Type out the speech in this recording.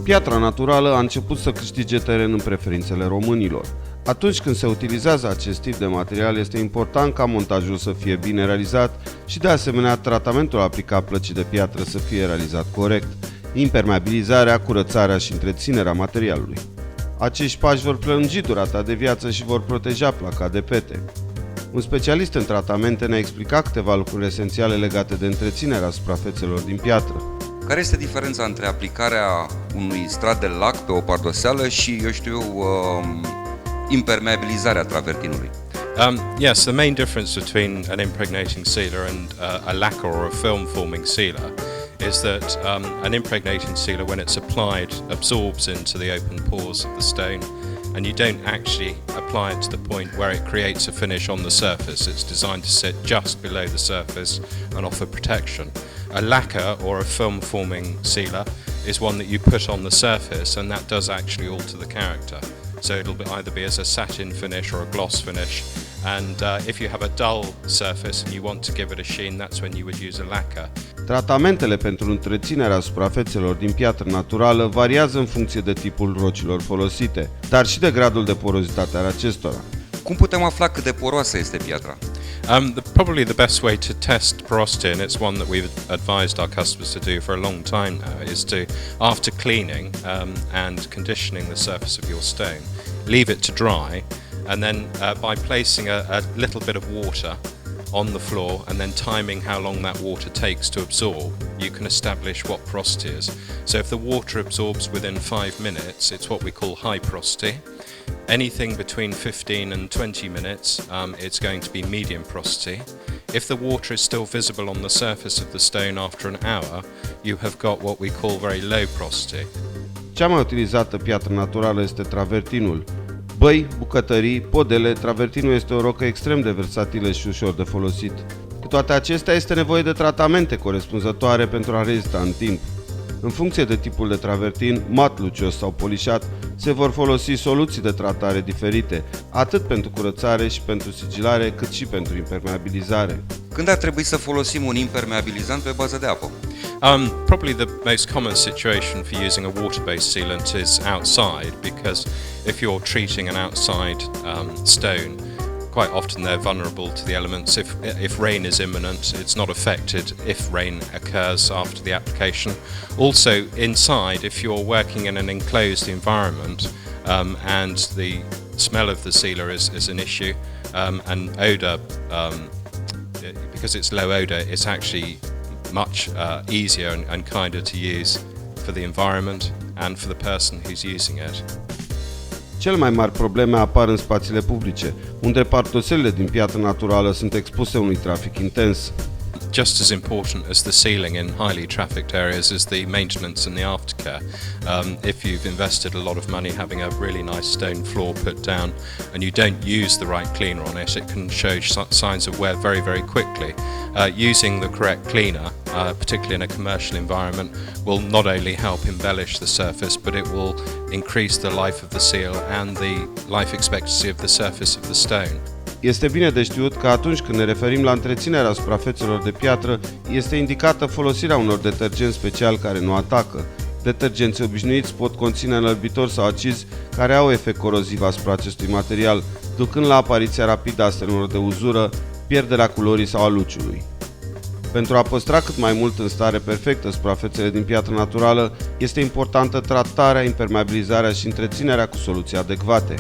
Piatra naturală a început să câștige teren în preferințele românilor. Atunci când se utilizează acest tip de material, este important ca montajul să fie bine realizat și, de asemenea, tratamentul aplicat plăcii de piatră să fie realizat corect, impermeabilizarea, curățarea și întreținerea materialului. Acești pași vor prelungi durata de viață și vor proteja placa de pete. Un specialist în tratamente ne-a explicat câteva lucruri esențiale legate de întreținerea suprafețelor din piatră. Care este diferența între aplicarea unui strat de lac pe o pardoseală și, impermeabilizarea travertinului? Yes, the main difference between an impregnating sealer and a lacquer or a film forming sealer is that an impregnating sealer, when it's applied, absorbs into the open pores of the stone, and you don't actually apply it to the point where it creates a finish on the surface. It's designed to sit just below the surface and offer protection. A lacquer or a film forming sealer is one that you put on the surface, and that does actually alter the character. So it'll either be as a satin finish or a gloss finish, and if you have a dull surface and you want to give it a sheen, that's when you would use a lacquer. Tratamentele pentru întreținerea suprafețelor din piatră naturală variază în funcție de tipul rocilor folosite, dar și de gradul de porozitate al acestora. Cum putem afla cât de poroasă este piatra? Probably the best way to test porosity, and it's one that we've advised our customers to do for a long time now, is to, after cleaning and conditioning the surface of your stone, leave it to dry, and then by placing a little bit of water on the floor and then timing how long that water takes to absorb, you can establish what porosity is. So if the water absorbs within 5 minutes, it's what we call high porosity. Anything between 15 and 20 minutes, it's going to be medium porosity. If the water is still visible on the surface of the stone after an hour, you have got what we call very low porosity. Cea mai utilizată piatră naturală este travertinul. Băi, bucătării, podele, travertinul este o rocă extrem de versatilă și ușor de folosit. Cu toate acestea, este nevoie de tratamente corespunzătoare pentru a rezista în timp. În funcție de tipul de travertin, mat, lucios sau polișat, se vor folosi soluții de tratare diferite, atât pentru curățare și pentru sigilare, cât și pentru impermeabilizare. Când ar trebui să folosim un impermeabilizant pe bază de apă? Probably the most common situation for using a water-based sealant is outside, because if you're treating an outside stone, quite often they're vulnerable to the elements. If rain is imminent, it's not affected if rain occurs after the application. Also, inside, if you're working in an enclosed environment and the smell of the sealer is an issue, and odour, because it's low odour, it's actually much easier and kinder to use for the environment and for the person who's using it. Cel mai mari probleme apar în spațiile publice, unde pardoselele din piatră naturală sunt expuse unui trafic intens. Just as important as the sealing in highly trafficked areas is the maintenance and the aftercare. If you've invested a lot of money having a really nice stone floor put down and you don't use the right cleaner on it, it can show signs of wear very, very quickly. Using the correct cleaner, particularly in a commercial environment, will not only help embellish the surface, but it will increase the life of the seal and the life expectancy of the surface of the stone. Este bine de știut că atunci când ne referim la întreținerea suprafețelor de piatră, este indicată folosirea unor detergenți speciali care nu atacă. Detergenții obișnuiți pot conține înălbitori sau acizi care au efect coroziv asupra acestui material, ducând la apariția rapidă a semnelor de uzură, pierderea culorii sau a luciului. Pentru a păstra cât mai mult în stare perfectă suprafețele din piatră naturală, este importantă tratarea, impermeabilizarea și întreținerea cu soluții adecvate.